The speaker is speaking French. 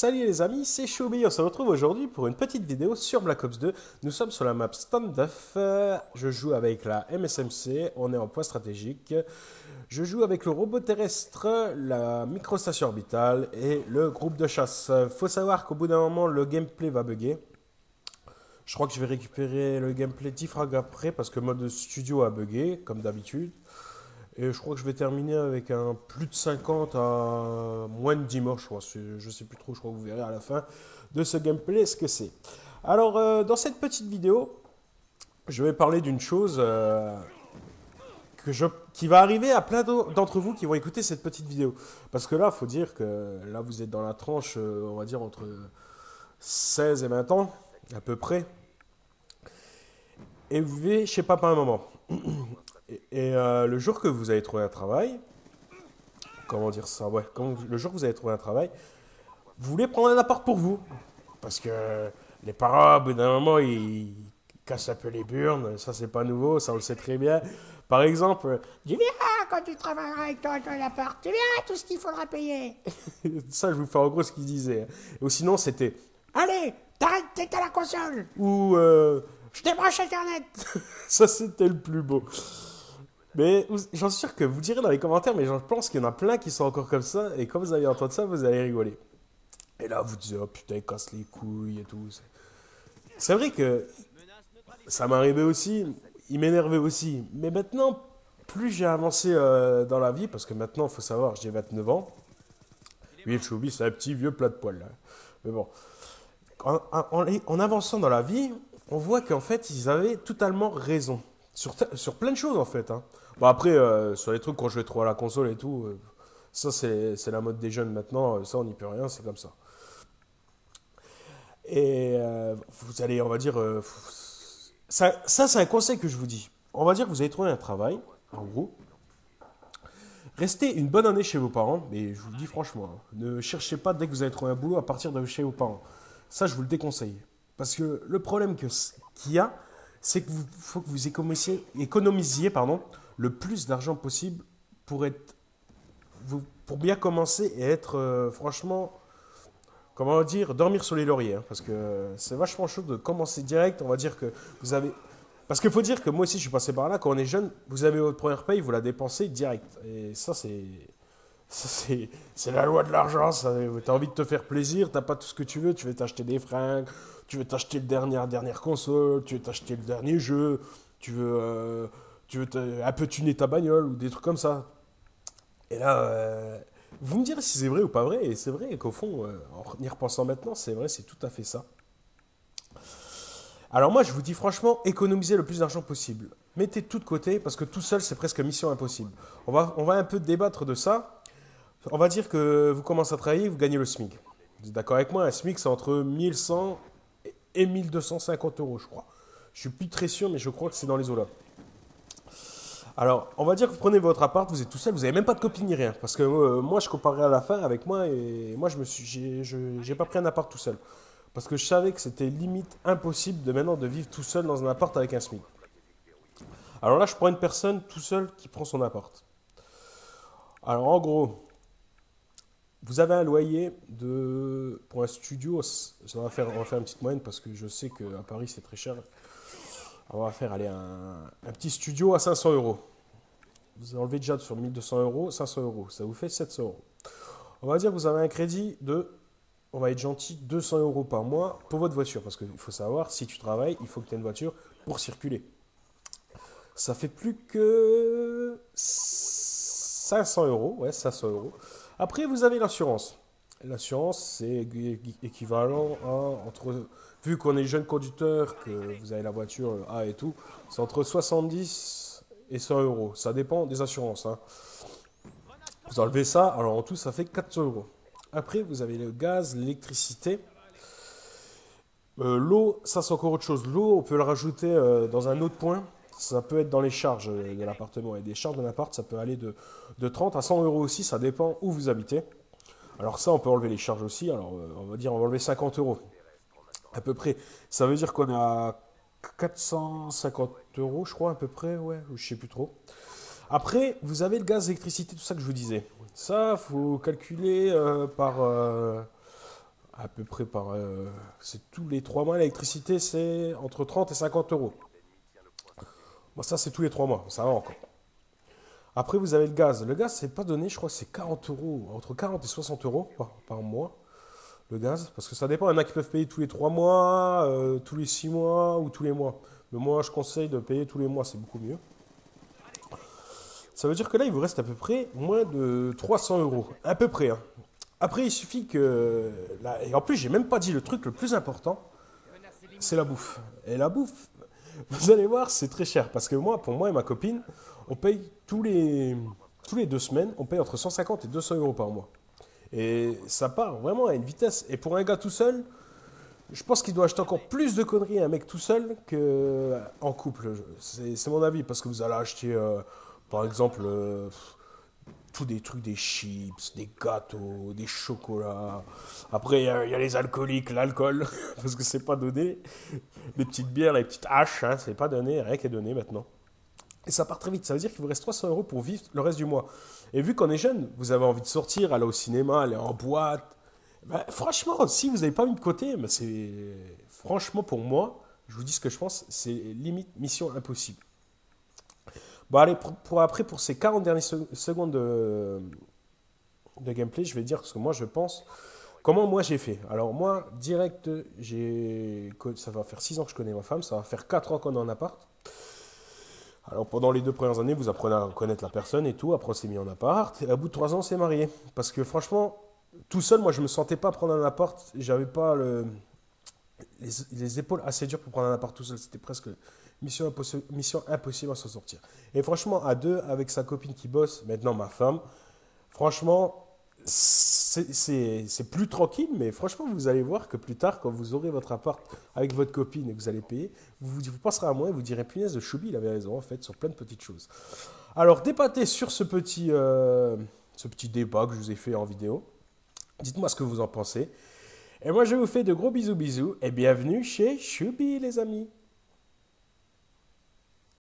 Salut les amis, c'est Choubi, on se retrouve aujourd'hui pour une petite vidéo sur Black Ops 2. Nous sommes sur la map Standoff, je joue avec la MSMC, on est en point stratégique. Je joue avec le robot terrestre, la microstation orbitale et le groupe de chasse. Faut savoir qu'au bout d'un moment, le gameplay va bugger. Je crois que je vais récupérer le gameplay 10 frags après parce que le mode studio a bugué, comme d'habitude. Et je crois que je vais terminer avec un plus de 50 à moins de 10 morts, je crois. Je sais plus trop, je crois que vous verrez à la fin de ce gameplay ce que c'est. Alors, dans cette petite vidéo, je vais parler d'une chose qui va arriver à plein d'entre vous qui vont écouter cette petite vidéo. Parce que là, il faut dire que là, vous êtes dans la tranche, on va dire, entre 16 et 20 ans, à peu près. Et vous vivez chez papa un moment. Et le jour que vous allez trouver un travail, comment dire ça, ouais, le jour que vous allez trouver un travail, vous voulez prendre un appart pour vous. Parce que les parents, au bout d'un moment, ils cassent un peu les burnes, ça c'est pas nouveau, ça on le sait très bien. Par exemple, Tu verras quand tu travailleras avec ton appart, tu verras tout ce qu'il faudra payer. ça je vous fais en gros ce qu'ils disaient. Ou sinon c'était, Allez, t'arrêtes, t'es à la console. ou Je débranche Internet. ça c'était le plus beau. Mais j'en suis sûr que vous direz dans les commentaires, mais je pense qu'il y en a plein qui sont encore comme ça, et quand vous allez entendre ça, vous allez rigoler. Et là, vous dites, oh putain, il casse les couilles et tout. C'est vrai que ça m'arrivait aussi, il m'énervait aussi. Mais maintenant, plus j'ai avancé dans la vie, parce que maintenant, il faut savoir, j'ai 29 ans. Oui, le Choubi, c'est un petit vieux plat de poil, là. Mais bon, en avançant dans la vie, on voit qu'en fait, ils avaient totalement raison. Sur plein de choses, en fait. Hein. Bon, après, sur les trucs, quand je vais trop à la console et tout, ça, c'est la mode des jeunes maintenant. Ça, on n'y peut rien, c'est comme ça. Et vous allez, on va dire, ça c'est un conseil que je vous dis. On va dire que vous allez trouver un travail, en gros. Restez une bonne année chez vos parents, mais je vous le dis franchement, hein, ne cherchez pas dès que vous allez trouver un boulot à partir de chez vos parents. Ça, je vous le déconseille. Parce que le problème qu'il y a, c'est qu'il faut que vous économisiez pardon, le plus d'argent possible pour pour bien commencer et être franchement, comment dire, dormir sur les lauriers. Hein, parce que c'est vachement chaud de commencer direct. On va dire que vous avez. Parce qu'il faut dire que moi aussi je suis passé par là. Quand on est jeune, vous avez votre première paye, vous la dépensez direct. Et ça, c'est la loi de l'argent. Tu as envie de te faire plaisir, t'as pas tout ce que tu veux. Tu veux t'acheter des fringues, tu veux t'acheter la dernière console, tu veux t'acheter le dernier jeu, tu veux un peu tuner ta bagnole ou des trucs comme ça. Et là, vous me direz si c'est vrai ou pas vrai. Et c'est vrai qu'au fond, en y repensant maintenant, c'est vrai, c'est tout à fait ça. Alors moi, je vous dis franchement, économisez le plus d'argent possible. Mettez tout de côté, parce que tout seul, c'est presque mission impossible. On va un peu débattre de ça. On va dire que vous commencez à travailler, vous gagnez le SMIC. Vous êtes d'accord avec moi? Un SMIC, c'est entre 1100 et 1250 euros, je crois. Je suis plus très sûr, mais je crois que c'est dans les eaux-là. Alors, on va dire que vous prenez votre appart, vous êtes tout seul, vous n'avez même pas de copine ni rien. Parce que moi, je comparais à la fin avec moi, et moi, j'ai pas pris un appart tout seul. Parce que je savais que c'était limite impossible de maintenant de vivre tout seul dans un appart avec un SMIC. Alors là, je prends une personne tout seul qui prend son appart. Alors en gros, vous avez un loyer pour un studio, on va faire une petite moyenne parce que je sais qu'à Paris c'est très cher. On va faire aller un petit studio à 500 euros. Vous enlevez déjà sur 1200 euros, 500 euros. Ça vous fait 700 euros. On va dire que vous avez un crédit on va être gentil, 200 euros par mois pour votre voiture. Parce qu'il faut savoir, si tu travailles, il faut que tu aies une voiture pour circuler. Ça fait plus que 500 euros. Ouais, 500 euros. Après, vous avez l'assurance. L'assurance, c'est équivalent à, vu qu'on est jeune conducteur, que vous avez la voiture A et tout, c'est entre 70 et 100 euros. Ça dépend des assurances. Hein. Vous enlevez ça, alors en tout, ça fait 400 euros. Après, vous avez le gaz, l'électricité. L'eau, ça c'est encore autre chose. L'eau, on peut le rajouter dans un autre point. Ça peut être dans les charges de l'appartement. Et des charges de l'appart, ça peut aller de 30 à 100 euros aussi. Ça dépend où vous habitez. Alors ça, on peut enlever les charges aussi. Alors on va dire, on va enlever 50 euros. À peu près. Ça veut dire qu'on est à 450 euros, je crois, à peu près. Ouais, je sais plus trop. Après, vous avez le gaz, l'électricité, tout ça que je vous disais. Ça, faut calculer par À peu près c'est tous les 3 mois, l'électricité, c'est entre 30 et 50 euros. Bon, ça, c'est tous les 3 mois, ça va encore. Après, vous avez le gaz. Le gaz, c'est pas donné, je crois que c'est 40 euros, entre 40 et 60 euros par mois, le gaz. Parce que ça dépend, il y en a qui peuvent payer tous les 3 mois, tous les 6 mois ou tous les mois. Mais moi, je conseille de payer tous les mois, c'est beaucoup mieux. Ça veut dire que là, il vous reste à peu près moins de 300 euros. À peu près, hein. Après, il suffit que... Là, et en plus, j'ai même pas dit le truc le plus important, c'est la bouffe. Et la bouffe, vous allez voir, c'est très cher. Parce que moi, pour moi et ma copine, on paye tous les 2 semaines, on paye entre 150 et 200 euros par mois. Et ça part vraiment à une vitesse. Et pour un gars tout seul, je pense qu'il doit acheter encore plus de conneries à un mec tout seul qu'en couple. C'est mon avis. Parce que vous allez acheter, par exemple, tous des trucs, des chips, des gâteaux, des chocolats. Après, il y a les alcooliques, l'alcool, parce que c'est pas donné. Les petites bières, les petites haches, hein, c'est pas donné, rien qui est donné maintenant. Et ça part très vite, ça veut dire qu'il vous reste 300 euros pour vivre le reste du mois. Et vu qu'on est jeune, vous avez envie de sortir, aller au cinéma, aller en boîte. Ben, franchement, si vous n'avez pas mis de côté, ben c'est franchement pour moi, je vous dis ce que je pense, c'est limite mission impossible. Bon, allez, après, pour ces 40 dernières secondes de gameplay, je vais dire ce que moi je pense. Comment moi j'ai fait? Alors moi, direct, ça va faire 6 ans que je connais ma femme, ça va faire 4 ans qu'on est en appart. Alors pendant les 2 premières années, vous apprenez à connaître la personne et tout, après on s'est mis en appart, et à bout de 3 ans, on s'est marié. Parce que franchement, tout seul, moi je me sentais pas prendre un appart, j'avais pas les épaules assez dures pour prendre un appart tout seul, c'était presque mission impossible à s'en sortir. Et franchement, à deux, avec sa copine qui bosse, maintenant ma femme, franchement, c'est plus tranquille, mais franchement, vous allez voir que plus tard, quand vous aurez votre appart avec votre copine et que vous allez payer, vous passerez à moi et vous direz, punaise, de Choubi, il avait raison, en fait, sur plein de petites choses. Alors, dépâtez sur ce petit débat que je vous ai fait en vidéo. Dites-moi ce que vous en pensez. Et moi, je vous fais de gros bisous bisous et bienvenue chez Choubi, les amis.